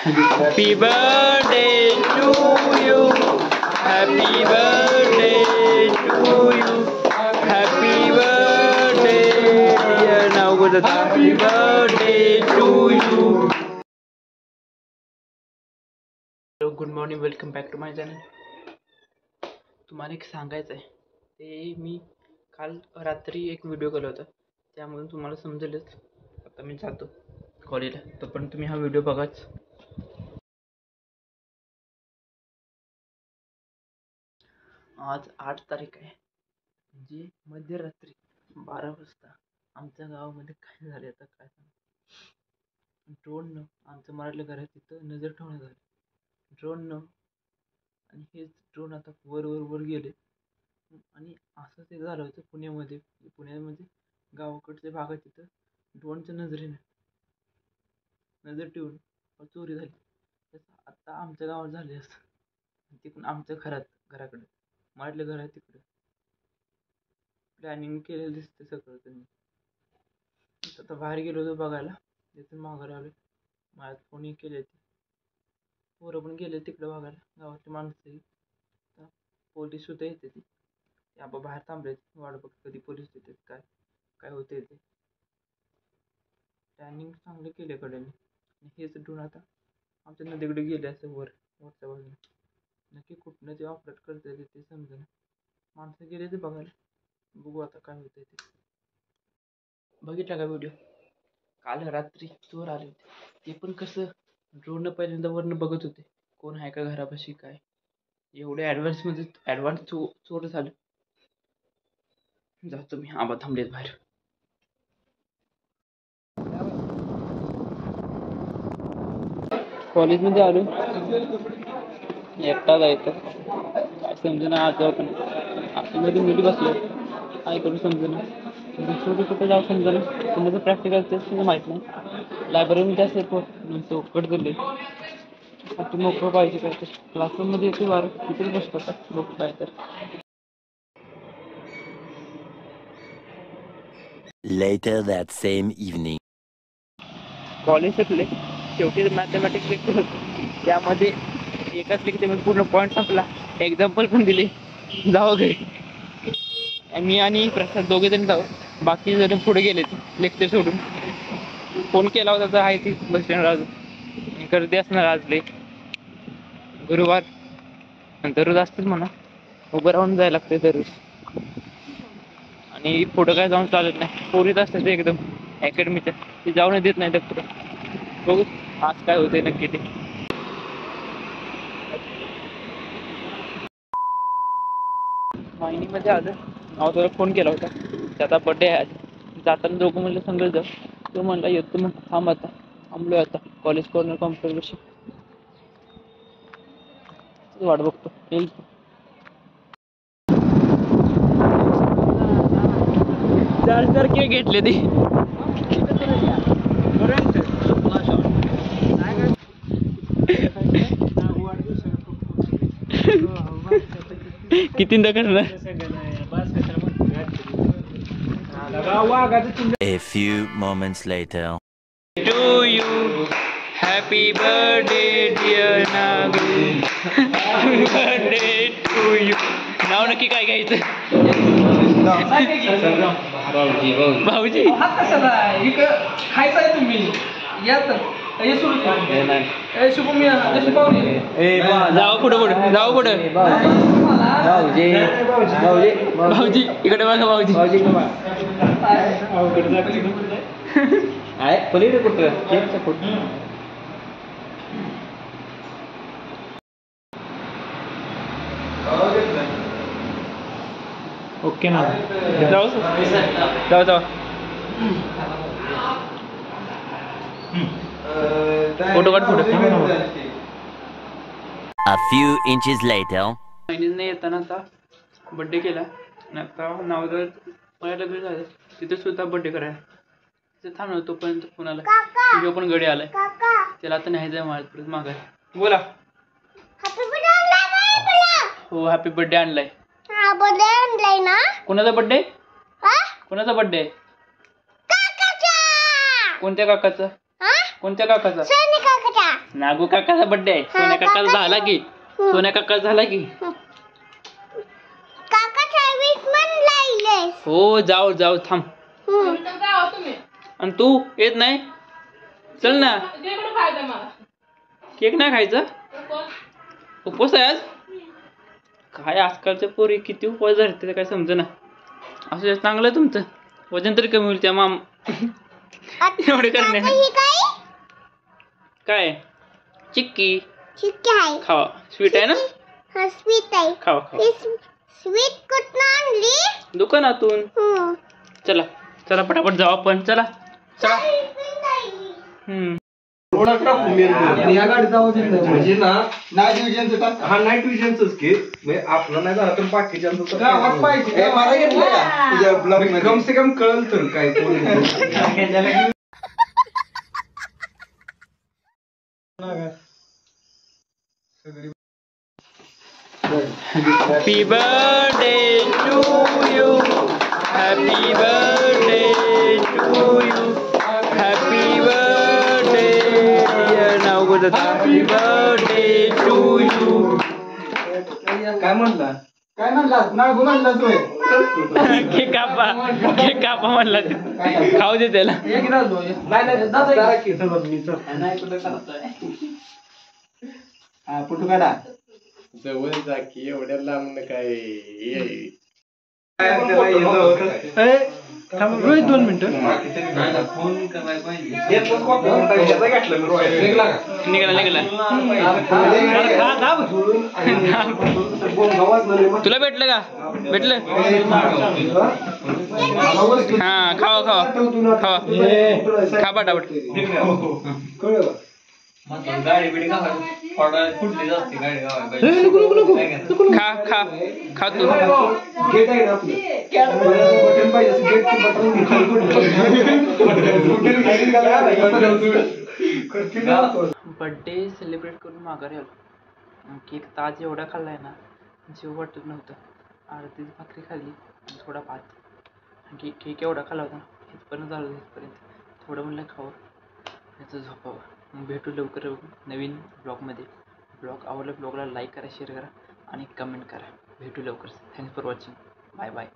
Happy birthday to you. Happy birthday to you. Happy birthday dear Navgota. Happy birthday to you. Hello, good morning. Welcome back to my channel. तुम्हाला एक सांगायचं आहे ते मी काल रात्री एक व्हिडिओ केला होता त्यामधून तुम्हाला समजेलच. आता मी जातो कॉलेजला तर पण तुम्ही हा व्हिडिओ बघाच. आज 8 तारीख आहे म्हणजे मध्यरात्री 12 वाजता आमच्या गावामध्ये काय झाले आता काय सांग. ड्रोननं आमचं मराठल्या घरात तिथं नजर ठेवण्यात आलं ड्रोननं आणि हेच ड्रोन आता वर गेले आणि असंच एक झालं होतं पुण्यामध्ये गावाकडच्या भागात तिथं ड्रोनच्या नजरेनं नजर ठेवून चोरी झाली. तसं आता आमच्या गावात झाले असं तिकडून आमच्या घराकडे मराठले घर आहे तिकडे प्लॅनिंग केलेलं दिसतं सगळं त्यांनी. आता बाहेर गेलो होतो बघायला तिथून माघारी आलो. माझ्यात फोनही केले ते पोरं पण गेले तिकडे बघायला गावातली माणसंही. आता पोलीस सुद्धा येते ती आपण बाहेर थांबले वाट बघ कधी पोलीस येतात काय काय होते ते. प्लॅनिंग चांगलं केले कडेने हेच ड्रोन आता आमच्या नदीकडे गेले असं वरच्या बाजूने. नक्की कुठनं ते ऑपरेट करते ते समजेना. माणसं गेले ते बघायला बघू आता काय होतंय ते. बघितला का व्हिडिओ काल रात्री चोर आले होते ते पण कसं ड्रोन पहिल्यांदा वरनं बघत होते कोण आहे का घरापाशी काय. एवढे ॲडव्हान्स चोर झालं. जातो मी आबा थांबलेत बाहेर. कॉलेजमध्ये आलो एकटा जायचं काय समजेना. आज पण आतमध्ये मुली बसलो काय करू समजेना. दुसरं कुठं जाऊ समजेना. कुणाचं प्रॅक्टिकल ते माहीत नाही. लायब्ररीमध्ये असेल कट दिले आता मोकळं पाहिजे काय तर क्लासरूममध्ये येते बार तिथेच बसतो आता लोक काय तर. Later that same evening. College सुटले शेवटी मॅथमॅटिक्स लेक्चर होतं त्यामध्ये एकाच लेक्चरमध्ये पूर्ण पॉईंट संपला. एक्झाम्पल पण दिले जावं घरी. मी आणि प्रसाद दोघे जण जाऊ बाकी जण पुढे गेले लेक्चर सोडून. फोन केला होता तर आहे ती बस स्टँडवर अजून गर्दी असणार आज लय गुरुवार दररोज असतेच म्हणा. उभं राहून जायला लागते दररोज आणि पुढं काय जाऊन चालत नाही. पोरीत असतात ते एकदम अकॅडमीच्या ते जाऊन देत नाही तर बघू आज काय होते नक्की ते. मायनीमध्ये आलं नाव त्याला फोन केला होता त्याचा बड्डे आहे आज. जाताना दोघं म्हणलं संगत जाऊ तो म्हणला येतो मग थांब आता थांबलोय आता कॉलेज कॉर्नर कॉम्प्युटरपाशी वाट बघतो येईल. चार केक घेतले ते कितींदा करणार. A few moments later. To you, happy birthday dear Nagu. Happy birthday to you. नाव नक्की काय घ्यायचं. भाऊजी खायचं तुम्ही यात जाऊ पुढं भाऊजी इकडे बघा भाऊजी पलीकडे कुठं ओके ना जाऊ जाऊ फोटो काढ पुढे. A few inches later. महिन्याने येताना आता बड्डे केला आणि आता नावदर मला लग्न झालं तिथे सुद्धा बड्डे करायला तिथे थांबलो तोपर्यंत कोणाला तुझ्या पण गडी आलाय त्याला आता नाही जाय माझ्या परत मागायला. बोला हो हॅपी बर्थडे आणलाय. ना कोणाचा बर्थडे कोणाचा बर्थडे कोणत्या काकाचा कोणत्या काकाचा? सोनी काकाचा. नागू काकाचा बर्थडे आहे. सोन्या काकाचा झाला की सोन्या काका झाला की काकाचा वीस मन लायले. हो जाऊ जाऊ थांब. आणि तू येत नाही? चल ना. केक नाही खायचा? उपवास आहे आज? काय आजकालच्या पोरी किती उपवास धरते काय समजेना. असं चांगलं आहे तुमचं. वजन तरी कमी होईल त्या माम एवढे करणे. ही काय? काय चिक्की चिक्की आहे. खावा. स्वीट आहे ना? हा स्वीट आहे. खावा खावा. स्वीट कुठं आणली? दुकानातून. चला चला पटापट जाऊ आपण. चला चला. या गाडीचा आवाज येतो म्हणजे ना नाईट विजनचं टाक. हा नाईट विजनचंच घे म्हणजे आपलं नाही झालं तर बाकीच्यांचं आवाज पाहिजे. मला घेतलं का तुझ्या ब्लॉग मध्ये कम से कम कळल तर काय कोण. Happy birthday to you. Happy birthday to you. Happy birthday dear Navgota. Happy birthday to you. काय म्हणला? काय म्हणला? नागू म्हणला तोय. केक कापा म्हणला तू. खाऊ दे त्याला. एक राहतो. नाही दादा की मी तर नाही कुठं करतोय. हा फोटो काढा. जवळ जा की एवढ्या लांब काय रोहित 2 मिनिटं. निघाला. तुला भेटलं का? भेटलं? हा खावा खा पटापट. गाडी बिडी का फुटली जाते गाडी खा तू. गेट आहे ना बटन पाहिजे असेल, गेटचं बर्थडे सेलिब्रेट करून माघारी आलो. केक ताज एवढा खाल्लाय ना जेव वाटत नव्हतं. अर्धीच भाकरी खाल्ली आणि थोडा भात. आणखी केक एवढा खाल्ला होता इथपर्यंत झालं. इथपर्यंत थोडं म्हणलं खावं याचं झोपावं. भेटू लवकर नवीन ब्लॉगमध्ये. ब्लॉग आवडला ब्लॉगला लाईक करा, शेअर करा आणि कमेंट करा. भेटू लवकर. Thanks for watching. Bye bye.